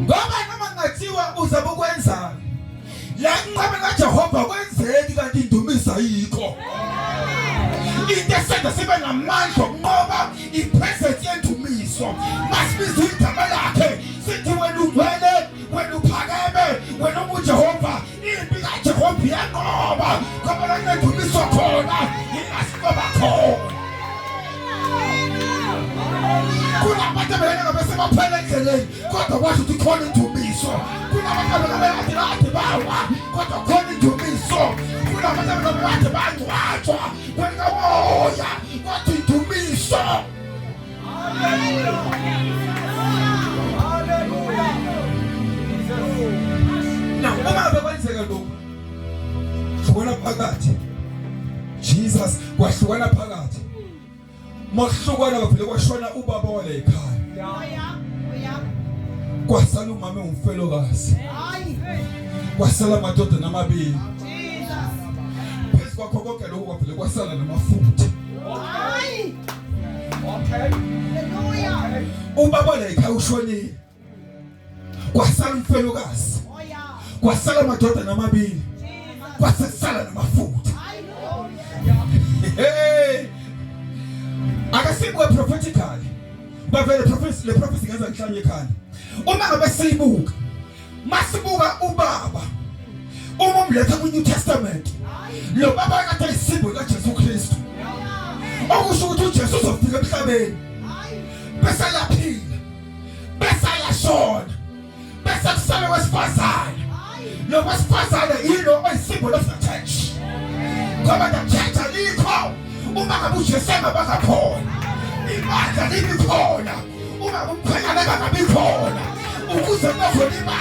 ngoba noma ngathiwa uzabe ukwenzani la inqaba kaJehova kwenzeki kanti indumisa yikho into esenza sibe namandla okunqoba ipresence yendumiso masibiza igama lakhe sithi wena ungcwele wena uphakeme wena uJehova impi kaJehova iyanqoba ngoba la indumiso khona ingasinqoba khona kunabantu abelanga basebaphela endleleni kodwa kwasho ukuthi khona indumiso kunabantu abelanga bathi bawa kodwa khona indumiso kunabantu abelanga bathi bangcwatshwa wena moya kodwa indumiso. Hallelujah, hallelujah. Now uma bekwenzeka lokho hlukana phakathi Jesus kwahlukana phakathi mahlukana kaphela kwashona ubaba wala ekhaya kwasala umama umfelokazi kwasala amadoda namabili phezu kwakho konke lokho kwaphela kwasala namafutha ubaba wala ekhaya ushonile kwasala umfelokazi kwasala amadoda namabili kwasala namafutha. Akasikwe prophetically bavele le prophecy ngenza nhlanye ekhaya uma ngabe siyibuka masibuka ubaba uma umletha ku New Testament lo baba kade isimbo kaJesu Kristu okusho ukuthi uJesu uzofika emhlabeni bese yaphila bese yashona bese kusale wesifazane lo wesifazane yilo oyisimbo of the church ngoba the church alikho uma ngabe uJesu engabakhona imandla libikhona uma umkhanyana engabikhona ukuze bazolima.